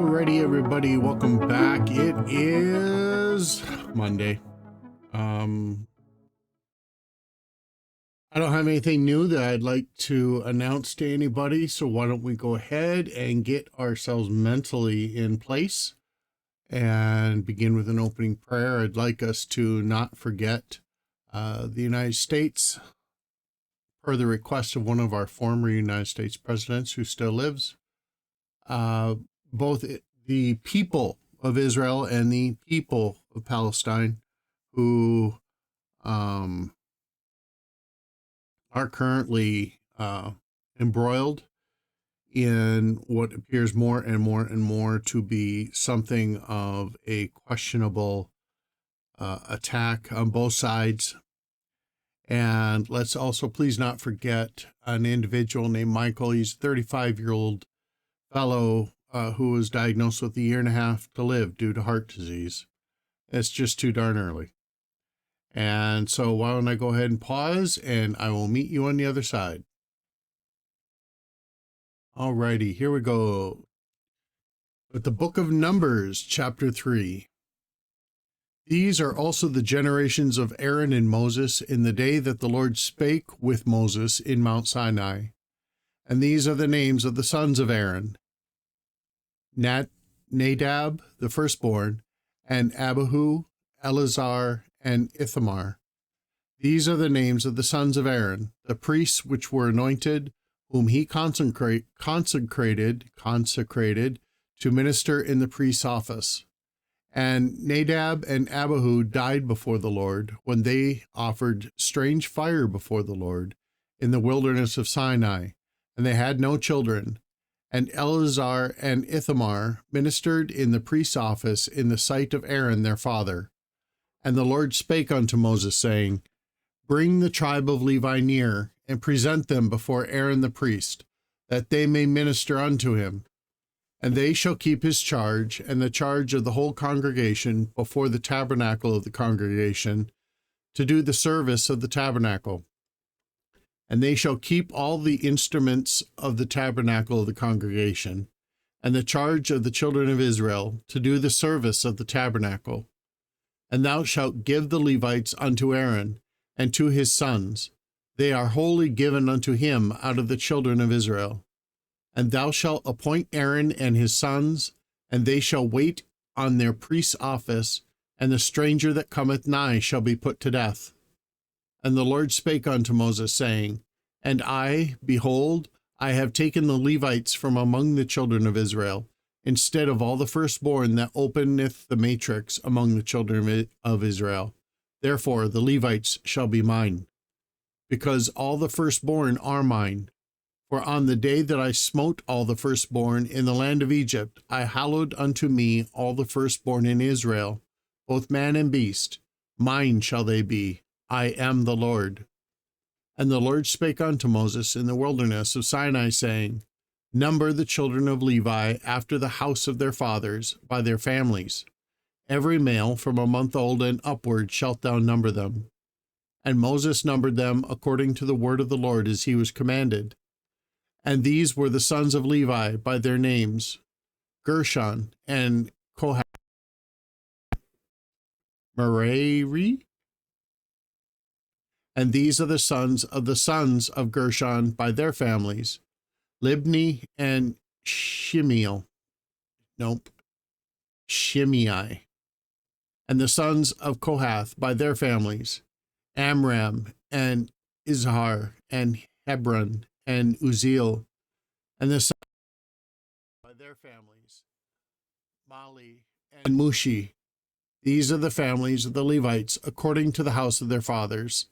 Alrighty, everybody, welcome back. It is Monday. I don't have anything new that I'd like to announce to anybody, so why don't we go ahead and get ourselves mentally in place and begin with an opening prayer. I'd like us to not forget the United States, per the request of one of our former United States presidents who still lives. Both the people of Israel and the people of Palestine who are currently embroiled in what appears more and more to be something of a questionable attack on both sides. And let's also please not forget an individual named Michael. He's a 35-year-old fellow who was diagnosed with a year and a half to live due to heart disease. It's just too darn early. And so why don't I go ahead and pause, and I will meet you on the other side. Alrighty, here we go. With the book of Numbers, chapter 3. These are also the generations of Aaron and Moses in the day that the Lord spake with Moses in Mount Sinai. And these are the names of the sons of Aaron: Nadab, the firstborn, and Abihu, Eleazar, and Ithamar. These are the names of the sons of Aaron, the priests which were anointed, whom he consecrated to minister in the priest's office. And Nadab and Abihu died before the Lord when they offered strange fire before the Lord in the wilderness of Sinai, and they had no children. And Eleazar and Ithamar ministered in the priest's office in the sight of Aaron their father. And the Lord spake unto Moses, saying, Bring the tribe of Levi near, and present them before Aaron the priest, that they may minister unto him. And they shall keep his charge, and the charge of the whole congregation before the tabernacle of the congregation, to do the service of the tabernacle. And they shall keep all the instruments of the tabernacle of the congregation, and the charge of the children of Israel, to do the service of the tabernacle. And thou shalt give the Levites unto Aaron, and to his sons. They are wholly given unto him out of the children of Israel. And thou shalt appoint Aaron and his sons, and they shall wait on their priest's office, and the stranger that cometh nigh shall be put to death. And the Lord spake unto Moses, saying, And I, behold, I have taken the Levites from among the children of Israel, instead of all the firstborn that openeth the matrix among the children of Israel. Therefore the Levites shall be mine, because all the firstborn are mine. For on the day that I smote all the firstborn in the land of Egypt, I hallowed unto me all the firstborn in Israel, both man and beast. Mine shall they be. I am the Lord. And the Lord spake unto Moses in the wilderness of Sinai, saying, Number the children of Levi after the house of their fathers, by their families. Every male from a month old and upward shalt thou number them. And Moses numbered them according to the word of the Lord as he was commanded. And these were the sons of Levi by their names: Gershon and Kohath, Merari. And these are the sons of Gershon by their families: Libni and Shimei. And the sons of Kohath by their families: Amram and Izhar and Hebron and Uzziel. And the sons by their families: Mali and Mushi. These are the families of the Levites according to the house of their fathers.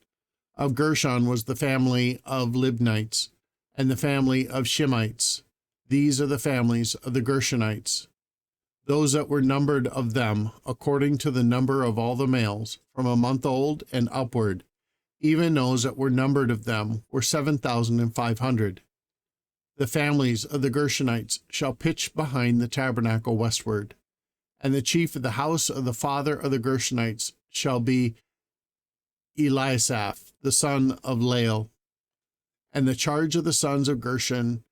Of Gershon was the family of Libnites, and the family of Shimites. These are the families of the Gershonites. Those that were numbered of them, according to the number of all the males, from a month old and upward, even those that were numbered of them, were 7,500. The families of the Gershonites shall pitch behind the tabernacle westward. And the chief of the house of the father of the Gershonites shall be Eliasaph, the son of Lael. And the charge of the sons of Gershon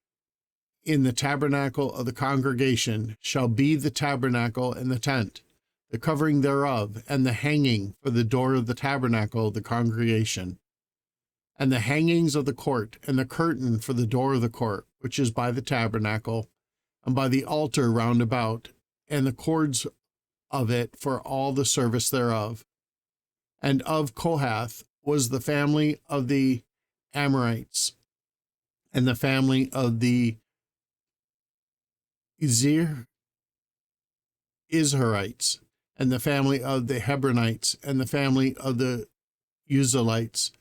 in the tabernacle of the congregation shall be the tabernacle and the tent, the covering thereof, and the hanging for the door of the tabernacle of the congregation, and the hangings of the court, and the curtain for the door of the court, which is by the tabernacle, and by the altar round about, and the cords of it for all the service thereof. And of Kohath was the family of the Amorites, and the family of the Israelites, and the family of the Hebronites, and the family of the Uzalites.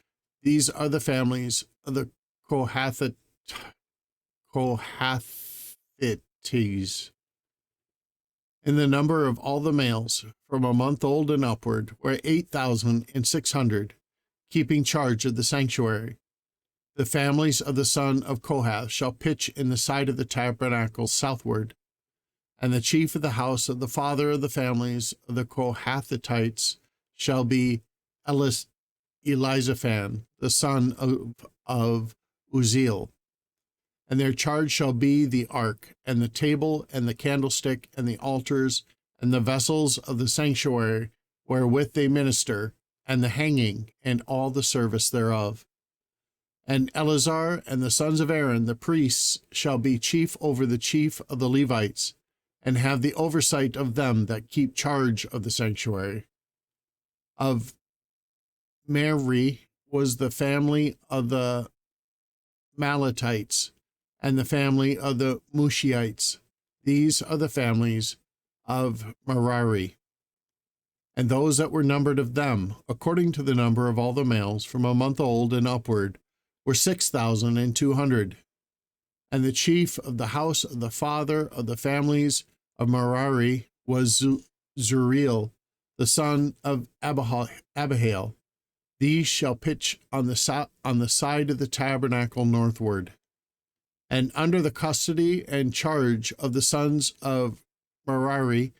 These are the families of the Kohathites. And the number of all the males from a month old and upward were 8,600, keeping charge of the sanctuary. The families of the son of Kohath shall pitch in the side of the tabernacle southward, and the chief of the house of the father of the families of the Kohathites shall be Elizaphan, the son of Uzziel. And their charge shall be the ark, and the table, and the candlestick, and the altars, and the vessels of the sanctuary wherewith they minister, and the hanging, and all the service thereof. And Eleazar and the sons of Aaron, the priests, shall be chief over the chief of the Levites, and have the oversight of them that keep charge of the sanctuary. Of Merari was the family of the Malatites, and the family of the Mushiites. These are the families of Merari. And those that were numbered of them, according to the number of all the males from a month old and upward, were 6,200. And the chief of the house of the father of the families of Merari was Zuriel, the son of Abihail. These shall pitch on the side of the tabernacle northward. And under the custody and charge of the sons of Merari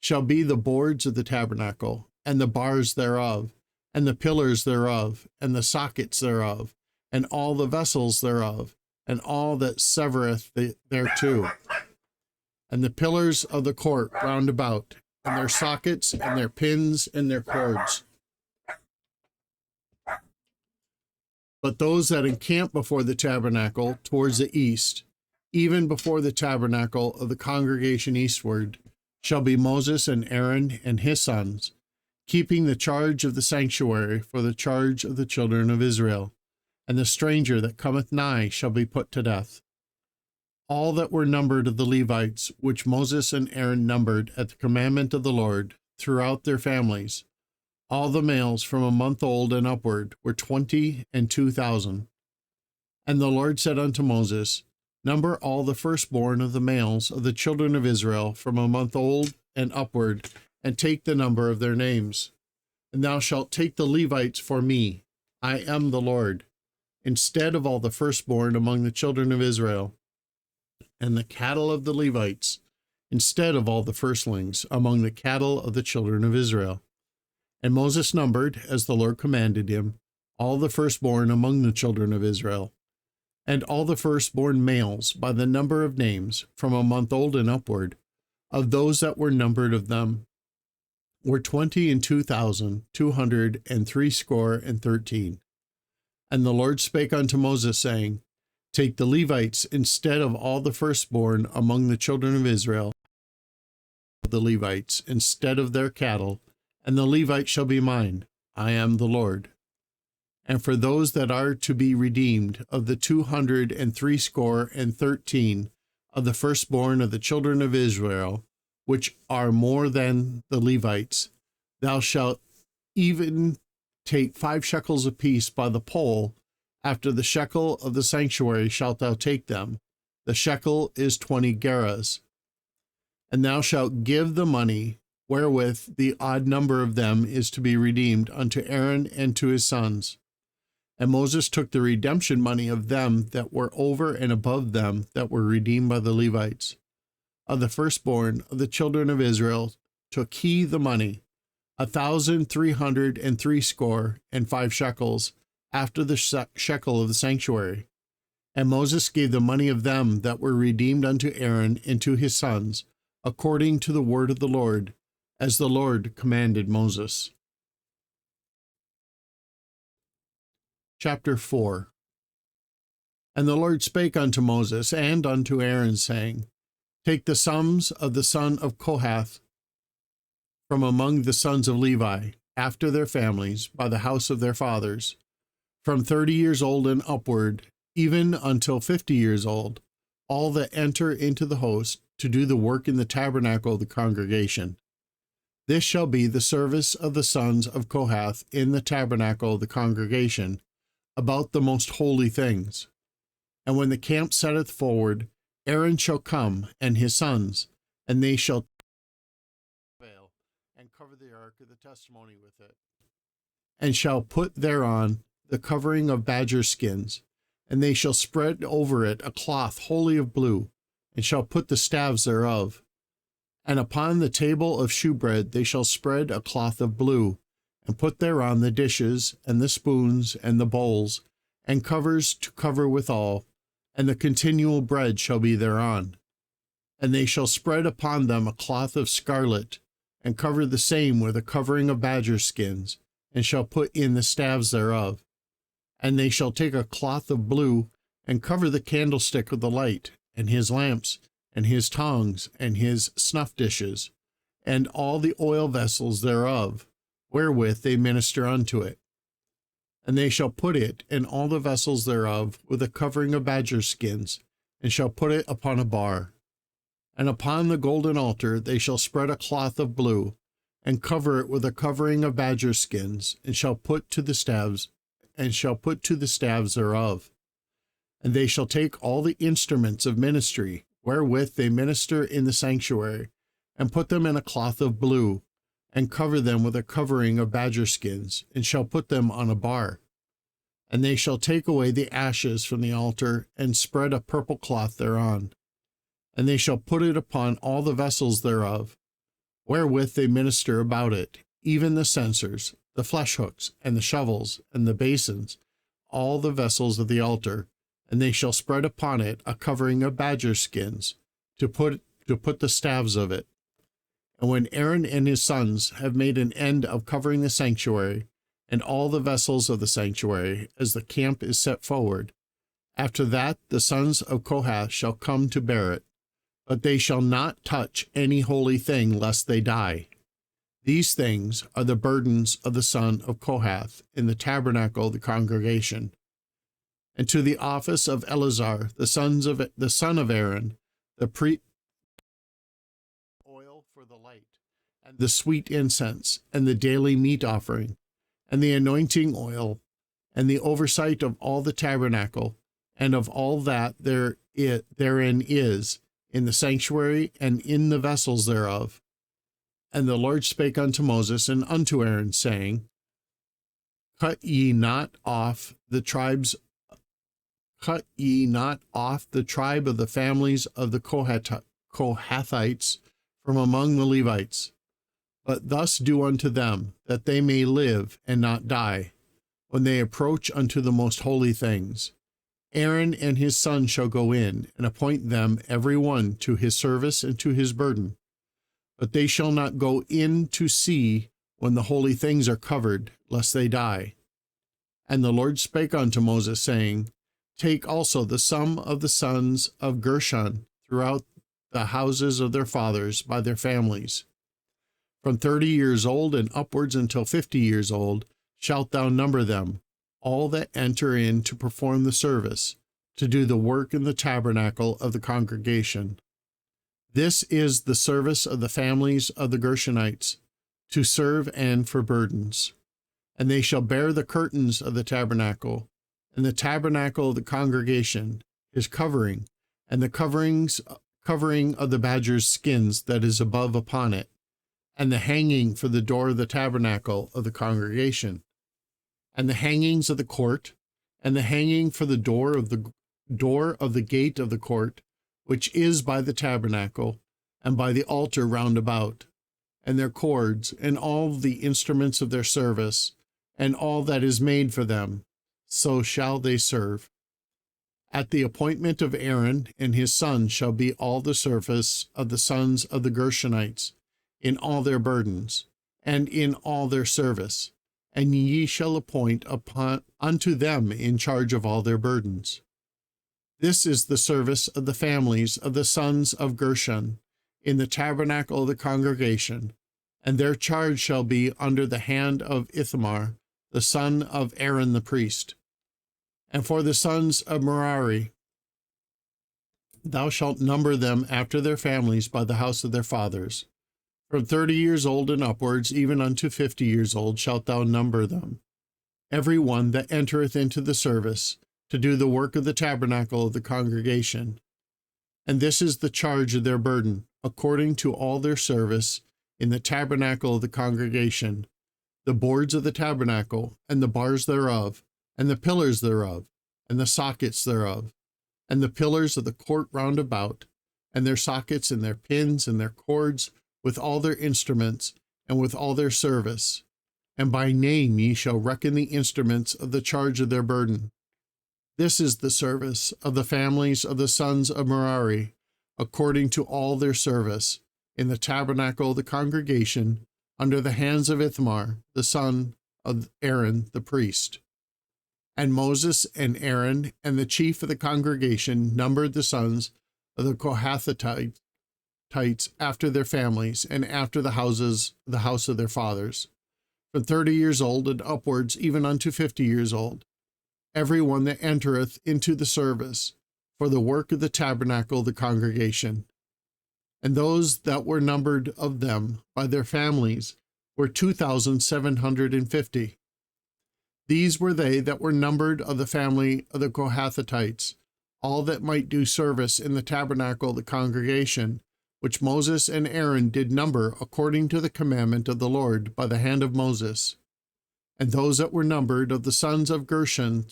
shall be the boards of the tabernacle, and the bars thereof, and the pillars thereof, and the sockets thereof, and all the vessels thereof, and all that severeth thereto, and the pillars of the court round about, and their sockets, and their pins, and their cords. But those that encamp before the tabernacle towards the east, even before the tabernacle of the congregation eastward, shall be Moses and Aaron and his sons, keeping the charge of the sanctuary for the charge of the children of Israel. And the stranger that cometh nigh shall be put to death. All that were numbered of the Levites, which Moses and Aaron numbered at the commandment of the Lord, throughout their families, all the males from a month old and upward were 22,000. And the Lord said unto Moses, Number all the firstborn of the males of the children of Israel from a month old and upward, and take the number of their names. And thou shalt take the Levites for me. I am the Lord, instead of all the firstborn among the children of Israel, and the cattle of the Levites, instead of all the firstlings among the cattle of the children of Israel. And Moses numbered, as the Lord commanded him, all the firstborn among the children of Israel, and all the firstborn males by the number of names, from a month old and upward, of those that were numbered of them, were 22,213. And the Lord spake unto Moses, saying, Take the Levites instead of all the firstborn among the children of Israel, the Levites instead of their cattle, and the Levites shall be mine. I am the Lord. And for those that are to be redeemed of the 213 of the firstborn of the children of Israel, which are more than the Levites, thou shalt even take 5 shekels apiece by the poll. After the shekel of the sanctuary shalt thou take them. The shekel is 20 gerahs. And thou shalt give the money wherewith the odd number of them is to be redeemed unto Aaron and to his sons. And Moses took the redemption money of them that were over and above them that were redeemed by the Levites. Of the firstborn of the children of Israel took he the money, 1,365 shekels, after the shekel of the sanctuary. And Moses gave the money of them that were redeemed unto Aaron and to his sons, according to the word of the Lord, as the Lord commanded Moses. Chapter 4. And the Lord spake unto Moses and unto Aaron, saying, Take the sums of the son of Kohath from among the sons of Levi, after their families, by the house of their fathers, from 30 years old and upward, even until 50 years old, all that enter into the host to do the work in the tabernacle of the congregation. This shall be the service of the sons of Kohath in the tabernacle of the congregation, about the most holy things. And when the camp setteth forward, Aaron shall come, and his sons, and they shall veil, and cover the ark of the testimony with it, and shall put thereon the covering of badger skins, and they shall spread over it a cloth wholly of blue, and shall put the staves thereof. And upon the table of shewbread they shall spread a cloth of blue, and put thereon the dishes, and the spoons, and the bowls, and covers to cover withal, and the continual bread shall be thereon. And they shall spread upon them a cloth of scarlet, and cover the same with a covering of badger skins, and shall put in the staves thereof. And they shall take a cloth of blue, and cover the candlestick of the light, and his lamps, and his tongs, and his snuff dishes, and all the oil vessels thereof, wherewith they minister unto it. And they shall put it and all the vessels thereof with a covering of badger skins, and shall put it upon a bar. And upon the golden altar they shall spread a cloth of blue, and cover it with a covering of badger skins, and shall put to the staves thereof. And they shall take all the instruments of ministry, wherewith they minister in the sanctuary, and put them in a cloth of blue, and cover them with a covering of badger skins, and shall put them on a bar. And they shall take away the ashes from the altar, and spread a purple cloth thereon. And they shall put it upon all the vessels thereof, wherewith they minister about it, even the censers, the flesh hooks, and the shovels, and the basins, all the vessels of the altar. And they shall spread upon it a covering of badger skins, to put the staves of it. And when Aaron and his sons have made an end of covering the sanctuary, and all the vessels of the sanctuary, as the camp is set forward, after that the sons of Kohath shall come to bear it, but they shall not touch any holy thing, lest they die. These things are the burdens of the son of Kohath in the tabernacle of the congregation. And to the office of Eleazar, the son of Aaron, the oil for the light, and the sweet incense, and the daily meat offering, and the anointing oil, and the oversight of all the tabernacle, and of all that therein is, in the sanctuary, and in the vessels thereof. And the Lord spake unto Moses and unto Aaron, saying, Cut ye not off the tribe of the families of the Kohathites from among the Levites, but thus do unto them, that they may live and not die, when they approach unto the most holy things. Aaron and his sons shall go in, and appoint them every one to his service and to his burden. But they shall not go in to see when the holy things are covered, lest they die. And the Lord spake unto Moses, saying, Take also the sum of the sons of Gershon throughout the houses of their fathers by their families. From 30 years old and upwards until 50 years old shalt thou number them, all that enter in to perform the service, to do the work in the tabernacle of the congregation. This is the service of the families of the Gershonites, to serve and for burdens. And they shall bear the curtains of the tabernacle, and the tabernacle of the congregation, his covering, and the covering of the badger's skins that is above upon it, and the hanging for the door of the tabernacle of the congregation, and the hangings of the court, and the hanging for the door of the gate of the court, which is by the tabernacle, and by the altar round about, and their cords, and all the instruments of their service, and all that is made for them, so shall they serve. At the appointment of Aaron and his sons shall be all the service of the sons of the Gershonites in all their burdens, and in all their service, and ye shall appoint unto them in charge of all their burdens. This is the service of the families of the sons of Gershon in the tabernacle of the congregation, and their charge shall be under the hand of Ithamar, the son of Aaron the priest. And for the sons of Merari, thou shalt number them after their families by the house of their fathers. From 30 years old and upwards, even unto 50 years old, shalt thou number them. Every one that entereth into the service, to do the work of the tabernacle of the congregation. And this is the charge of their burden, according to all their service in the tabernacle of the congregation, the boards of the tabernacle, and the bars thereof, and the pillars thereof, and the sockets thereof, and the pillars of the court round about, and their sockets and their pins and their cords, with all their instruments, and with all their service. And by name ye shall reckon the instruments of the charge of their burden. This is the service of the families of the sons of Merari, according to all their service, in the tabernacle of the congregation, under the hands of Ithamar, the son of Aaron the priest. And Moses and Aaron and the chief of the congregation numbered the sons of the Kohathites after their families and after the house of their fathers, from 30 years old and upwards, even unto 50 years old, every one that entereth into the service for the work of the tabernacle of the congregation. And those that were numbered of them by their families were 2,750. These were they that were numbered of the family of the Kohathites, all that might do service in the tabernacle of the congregation, which Moses and Aaron did number according to the commandment of the Lord by the hand of Moses. And those that were numbered of the sons of Gershon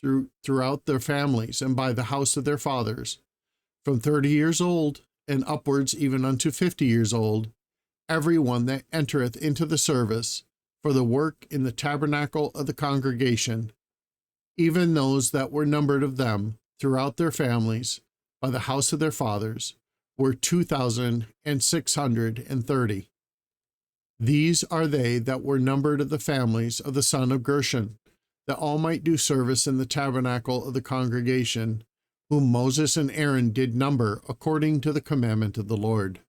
throughout their families and by the house of their fathers, from 30 years old and upwards even unto 50 years old, every one that entereth into the service for the work in the tabernacle of the congregation, even those that were numbered of them throughout their families by the house of their fathers, were 2,630. These are they that were numbered of the families of the son of Gershon, that all might do service in the tabernacle of the congregation, whom Moses and Aaron did number according to the commandment of the Lord.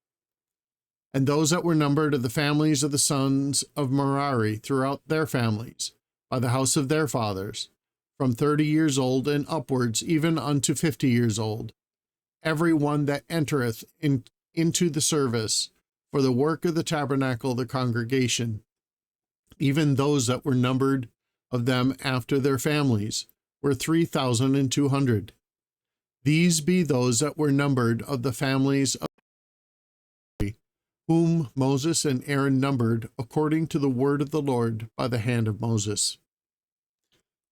And those that were numbered of the families of the sons of Merari throughout their families, by the house of their fathers, from 30 years old and upwards, even unto 50 years old, every one that entereth into the service for the work of the tabernacle of the congregation, even those that were numbered of them after their families, were 3,200. These be those that were numbered of the families of whom Moses and Aaron numbered according to the word of the Lord by the hand of Moses.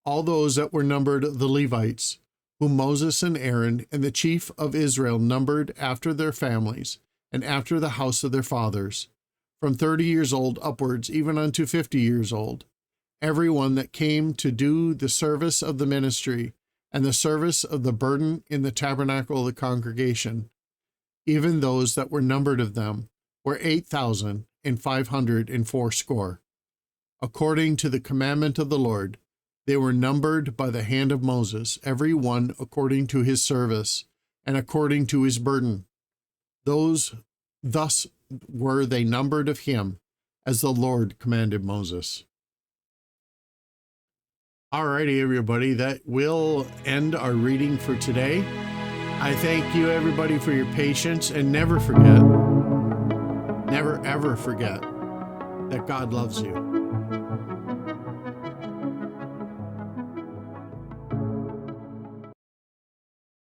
All those that were numbered of the Levites, whom Moses and Aaron and the chief of Israel numbered after their families and after the house of their fathers, from 30 years old upwards even unto 50 years old, every one that came to do the service of the ministry and the service of the burden in the tabernacle of the congregation, even those that were numbered of them, were 8,580. According to the commandment of the Lord, they were numbered by the hand of Moses, every one according to his service and according to his burden. Thus were they numbered of him, as the Lord commanded Moses. Alrighty, everybody, that will end our reading for today. I thank you, everybody, for your patience, and never ever forget that God loves you.